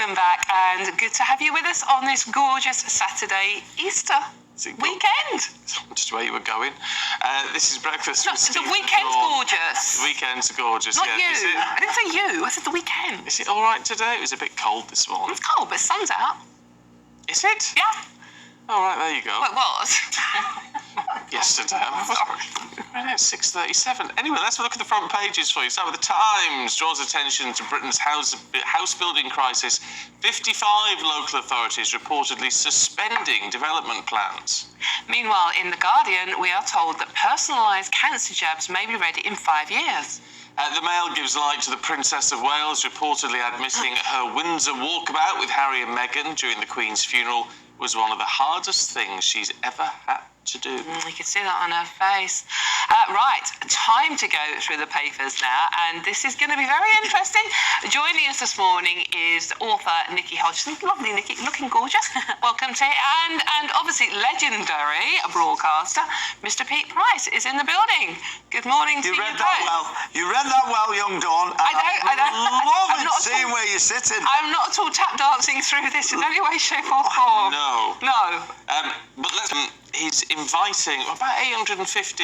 welcome back, and good to have you with us on this gorgeous Saturday Easter weekend. Just where you were going. This is breakfast. No, the weekend's gorgeous. The weekend's gorgeous. Not yeah. you. I didn't say you. I said the weekend. Is it all right today? It was a bit cold this morning. It's cold, but sun's out. Is it? Yeah. All right, there you go. Well, it was. Yesterday. Sorry. 6:37. Anyway, let's have a look at the front pages for you. Start with the Times. Draws attention to Britain's house building crisis. 55 local authorities reportedly suspending development plans. Meanwhile, in The Guardian, we are told that personalised cancer jabs may be ready in 5 years. The Mail gives light to the Princess of Wales reportedly admitting her Windsor walkabout with Harry and Meghan during the Queen's funeral was one of the hardest things she's ever had to do. You can see that on her face. Right, time to go through the papers now, and this is going to be very interesting. Joining us this morning is author Nikki Hodgson. Lovely, Nikki, looking gorgeous. Welcome to it. And obviously legendary broadcaster, Mr. Pete Price, is in the building. Good morning to you. You read that well. You read that well, young Dawn. I know. Love it seeing where you're sitting. I'm not at all tap dancing through this in any way, shape or form. No. But he's inviting about 850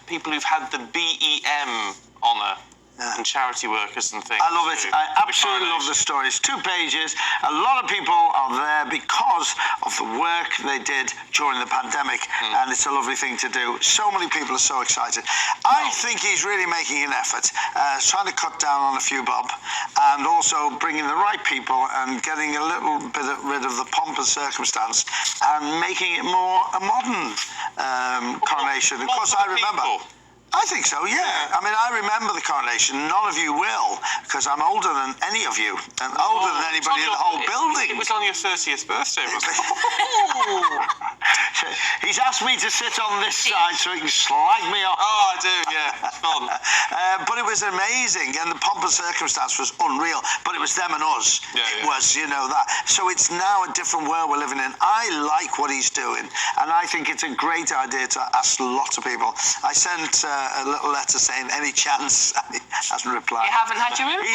people who've had the BEM honour. Yeah. And charity workers and things. I love it. I absolutely love the story. It's 2 pages. A lot of people are there because of the work they did during the pandemic, and it's a lovely thing to do. So many people are so excited. I think he's really making an effort, trying to cut down on a few bob, and also bringing the right people and getting a little bit rid of the pomp and circumstance and making it more a modern coronation. Of course, I remember. I think so, yeah. I mean, I remember the coronation. None of you will, because I'm older than any of you, and older than anybody in the whole building. It was on your 30th birthday, wasn't it? He's asked me to sit on this side so he can slag me off. Oh, I do, yeah. It's fun. But it was amazing, and the pomp and circumstance was unreal. But it was them and us. Yeah. It was, that. So it's now a different world we're living in. I like what he's doing, and I think it's a great idea to ask lots of people. I sent a little letter saying any chance, and he hasn't replied. You haven't had your invite.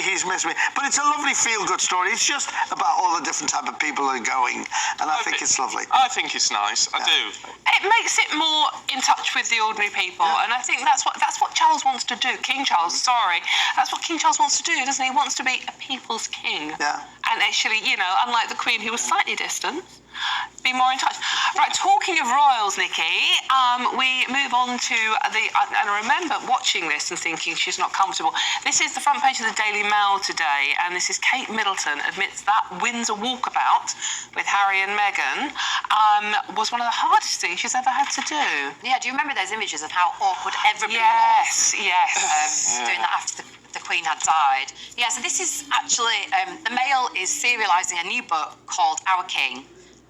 He's missed me. But it's a lovely feel-good story. It's just about all the different type of people that are going, and I think it's lovely. I think it's nice. I do. It makes it more in touch with the ordinary people, and I think that's what Charles wants to do. King Charles, sorry, that's what King Charles wants to do, doesn't he? He wants to be a people's king. Yeah. And actually, unlike the Queen, who was slightly distant, be more in touch. Right, talking of royals, Nikki, we move on to and I remember watching this and thinking she's not comfortable. This is the front page of the Daily Mail today, and this is Kate Middleton admits that Windsor walkabout with Harry and Meghan was one of the hardest things she's ever had to do. Yeah, do you remember those images of how awkward everybody was? Yes. Doing that after the Queen had died. Yeah, so this is actually, the Mail is serialising a new book called Our King,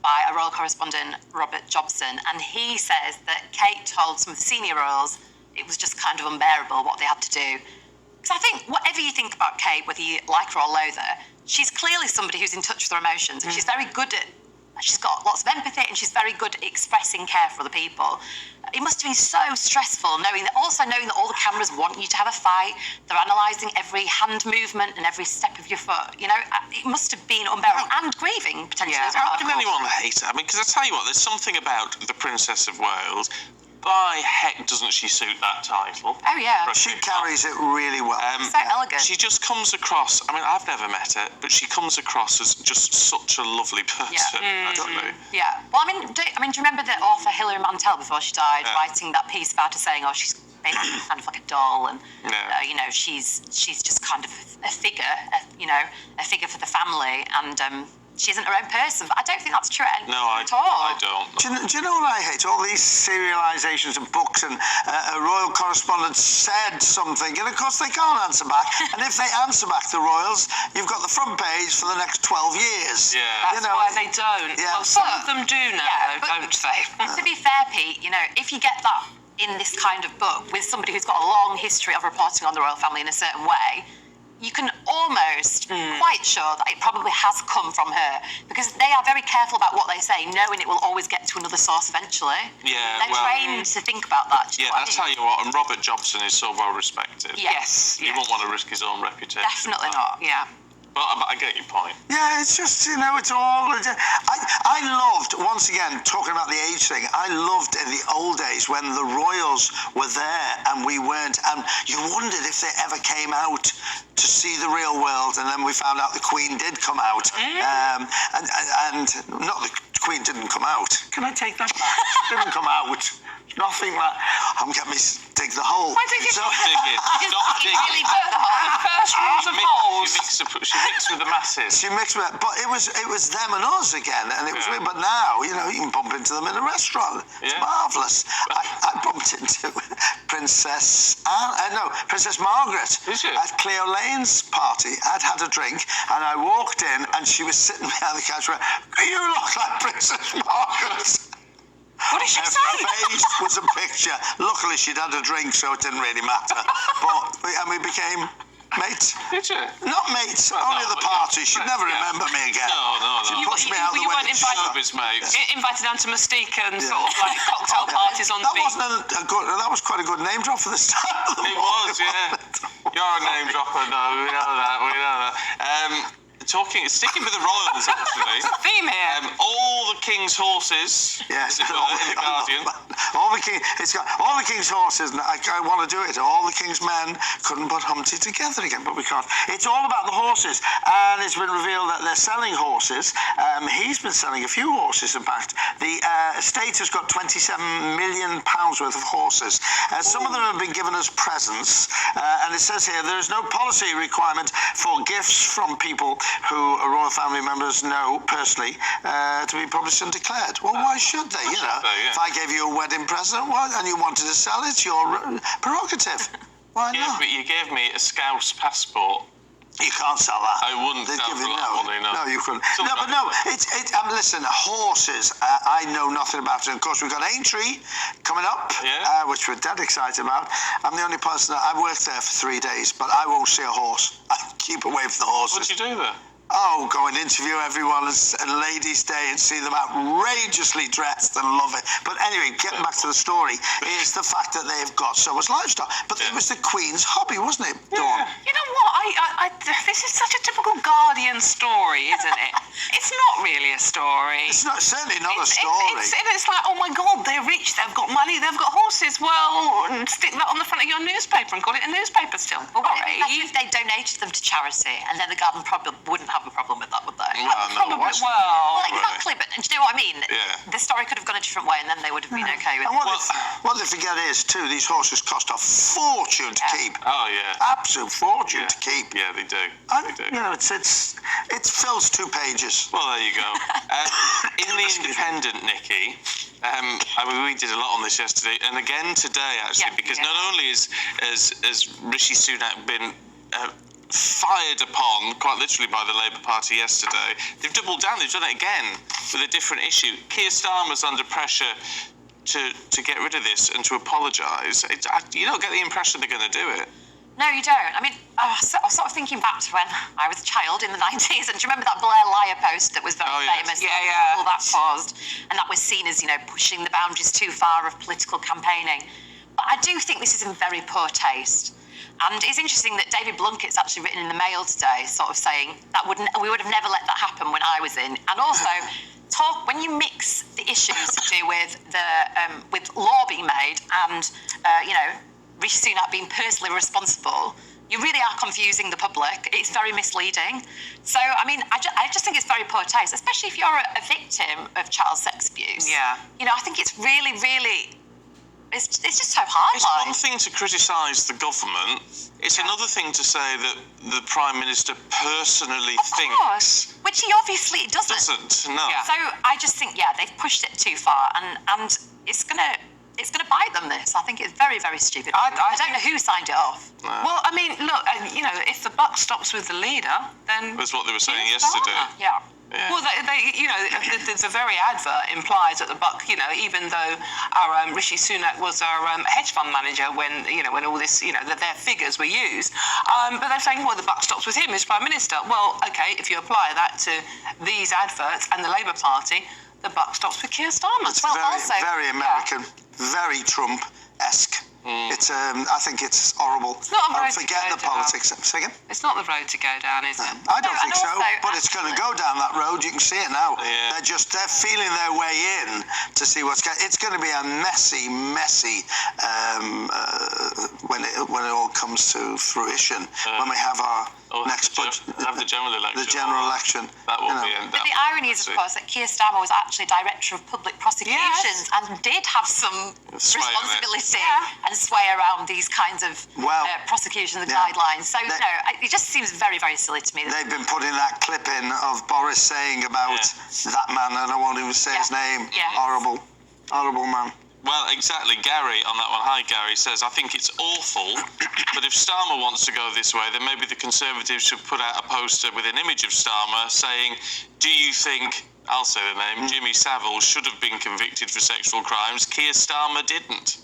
by a royal correspondent, Robert Jobson, and he says that Kate told some of the senior royals it was just kind of unbearable what they had to do. Because I think whatever you think about Kate, whether you like her or loathe her, she's clearly somebody who's in touch with her emotions, and she's very good at, she's got lots of empathy, and she's very good at expressing care for other people. It must have been so stressful knowing that all the cameras want you to have a fight. They're analysing every hand movement and every step of your foot. It must have been unbearable and grieving potentially as well. How can anyone hate her? I mean, because I tell you what, there's something about the Princess of Wales. By heck, doesn't she suit that title? Oh, yeah. She carries it really well. So elegant. She just comes across, I mean, I've never met her, but she comes across as just such a lovely person. I don't know. Yeah. Well, I mean, do you remember the author Hilary Mantel before she died writing that piece about her saying, she's basically kind of like a doll, and she's just kind of a figure, a figure for the family, and she isn't her own person, but I don't think that's true at all. I don't. Do you know what I hate? All these serialisations of books, and a royal correspondent said something, and of course they can't answer back. And if they answer back, the royals, you've got the front page for the next 12 years. Yeah. That's why they don't. Yeah. Well, some of them do now, don't they? To be fair, Pete, if you get that in this kind of book with somebody who's got a long history of reporting on the royal family in a certain way, you can almost quite sure that it probably has come from her, because they are very careful about what they say, knowing it will always get to another source eventually. Yeah, They're trained to think about that. Yeah, I'll tell you what, and Robert Jobson is so well respected. Yes. He won't want to risk his own reputation. Definitely not. Yeah. But I get your point. Yeah, it's just, it's all... I loved, once again, talking about the age thing, I loved in the old days when the royals were there and we weren't, and you wondered if they ever came out to see the real world, and then we found out the Queen did come out. And not the Queen didn't come out. Can I take that back? She didn't come out. Nothing like... I'm getting me dig the hole. Why did you Stop digging. Stop digging. Really dug the hole. The first rules of holes. She mixed with the masses. She mixed with it, but it was them and us again, and it was weird. But now, you can bump into them in a restaurant. It's marvellous. I bumped into Princess Margaret Did you? at Cleo Lane's party. I'd had a drink, and I walked in, and she was sitting behind the couch. You look like Princess Margaret. What did she Her say? face was a picture. Luckily, she'd had a drink, so it didn't really matter. And we became mates. Did you? Not mates, Well, only no, the but party. yeah. She'd never Yeah. remember me again. No. She pushed me out you the weren't window. invited- His mates. Invited down to Mystique and sort of like cocktail parties on the That beach. wasn't a good. That was quite a good name drop for the start. Of the It morning, was, yeah. wasn't it? You're a name dropper, though. We know that. Sticking with the royals, actually. Theme here. All the king's horses. Yes. As it were, in the Guardian. It's got all the king's horses. And I want to do it. All the king's men couldn't put Humpty together again, but we can't. It's all about the horses, and it's been revealed that they're selling horses. He's been selling a few horses. In fact, the estate has got £27 million worth of horses. Some of them have been given as presents, and it says here there is no policy requirement for gifts from people who royal family members know personally to be published and declared. Well, why should they? If I gave you a wedding present and you wanted to sell it, it's your prerogative. Why not? You gave me a Scouse passport. You can't sell that. I wouldn't They'd sell give for you that money, no. No, you couldn't. Still No, but no, listen, horses, I know nothing about it. Of course, we've got Aintree coming up, which we're dead excited about. I'm the only person I worked there for 3 days, but I won't see a horse. I keep away from the horses. What did you do there? Oh, go and interview everyone and Ladies' Day and see them outrageously dressed and love it. But anyway, getting back to the story, is the fact that they've got so much livestock. But it was the Queen's hobby, wasn't it, Dawn? You know what? This is such a typical Guardian story, isn't it? It's not really a story. It's not certainly not a story. It's like, oh my God, they're rich, they've got money, they've got horses. Well, stick that on the front of your newspaper and call it a newspaper still. Imagine if they donated them to charity, and then the Garden probably wouldn't have a problem with that, would they? Probably, Well, exactly, but do you know what I mean? Yeah. The story could have gone a different way, and then they would have been okay with And it. what they forget is, too, these horses cost a fortune to keep. Oh, yeah. Absolute fortune to keep. Yeah, they do. They do. It fills 2 pages. Well, there you go. In the Independent, Nikki, we did a lot on this yesterday, and again today, actually, because not only has Rishi Sunak been fired upon, quite literally, by the Labour Party yesterday, they've doubled down, they've done it again with a different issue. Keir Starmer's under pressure to get rid of this and to apologise. You don't get the impression they're going to do it. No, you don't. I mean, I was sort of thinking back to when I was a child in the 90s, and do you remember that Blair Liar post that was very famous? Yeah. All that caused, and that was seen as, pushing the boundaries too far of political campaigning. But I do think this is in very poor taste. And it's interesting that David Blunkett's actually written in the Mail today, sort of saying that we would have never let that happen when I was in. And also, when you mix the issues to do with with law being made and Rishi Sunak being personally responsible, you really are confusing the public. It's very misleading. So, I mean, I just think it's very poor taste, especially if you're a victim of child sex abuse. Yeah. I think it's really, really. It's just so hard. It's one thing to criticise the government. It's another thing to say that the Prime Minister personally thinks. Of course, which he obviously doesn't. No. So I just think, they've pushed it too far, and it's gonna bite them. This, I think, it's very, very stupid. I don't know who signed it off. No. Well, I mean, look, if the buck stops with the leader, then That's what they were saying yesterday. Yeah. Yeah. Well, the very advert implies that the buck, even though our Rishi Sunak was our hedge fund manager when all this, their figures were used, but they're saying, well, the buck stops with him as Prime Minister. Well, okay, if you apply that to these adverts and the Labour Party, the buck stops with Keir Starmer. It's very American, very Trump-esque. It's I think it's horrible. It's not a road to Forget go the down. politics. Say again? It's not the road to go down, is it? I don't No, think and so, also, but it's going to go down that road. You can see it now. Yeah. They're feeling their way in to see what's going. It's going to be a messy when it all comes to fruition. When we have our next budget, have the general election. The general election. That will you know. be. But the irony is, of course, that Keir Starmer was actually Director of Public Prosecutions and did have some Sway on it. responsibility and sway around these kinds of prosecutions and guidelines. So, it just seems very, very silly to me. They've been putting that clip in of Boris saying about that man, and I won't even say his name. Yeah. Horrible man. Well, exactly. Gary on that one. Hi, Gary says, I think it's awful, but if Starmer wants to go this way, then maybe the Conservatives should put out a poster with an image of Starmer saying, do you think, I'll say the name, Jimmy Savile should have been convicted for sexual crimes, Keir Starmer didn't.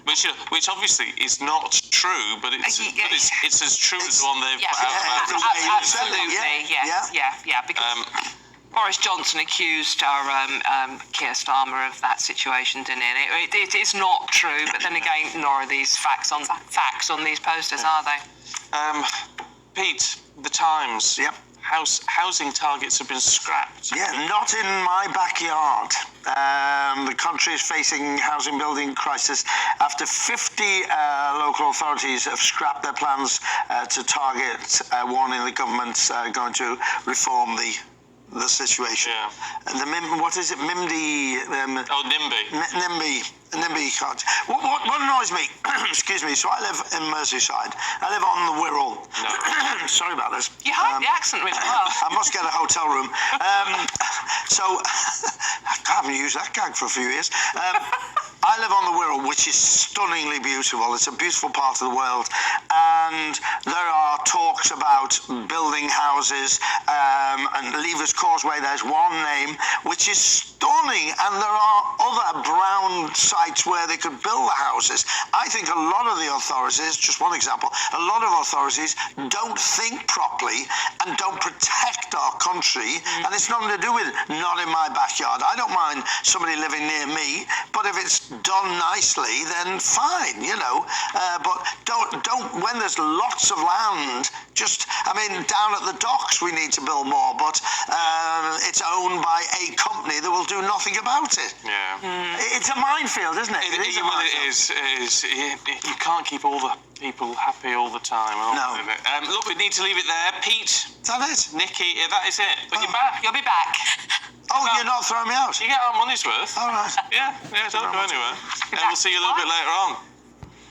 Which obviously is not true, but it's as true as the one they've put out about. Absolutely, yeah. Because Boris Johnson accused Keir Starmer of that situation, didn't he? It is not true, but then again, nor are these facts on these posters, are they? Pete, the Times. Yep. Housing targets have been scrapped. Yeah, not in my backyard. The country is facing housing building crisis after 50 local authorities have scrapped their plans to target, warning the government's going to reform the situation. Yeah. What is it? NIMBY. NIMBY cards. What annoys me, excuse me, so I live in Merseyside. I live on the Wirral. No. Sorry about this. You hide the accent really well. I must get a hotel room. So, I haven't used that gag for a few years. I live on the Wirral, which is stunningly beautiful. It's a beautiful part of the world. And there are talks about building houses and Levers Causeway. There's one name, which is stunning. And there are other brown sites where they could build the houses. I think a lot of the authorities, just one example, a lot of authorities don't think properly and don't protect our country. And it's nothing to do with not in my backyard. I don't mind somebody living near me, but if it's done nicely, then fine, you know. But don't when there's lots of land, down at the docks we need to build more, but it's owned by a company that will do nothing about it. Yeah. It's a minefield, isn't it? It is. You can't keep all the people happy all the time. No. Look, we need to leave it there. Pete. Is that it? Nikki, that is it. But you're back. You'll be back. Oh, you're not throwing me out? You get our money's worth. All right. Yeah, don't go anywhere. And we'll see you a little bit later on.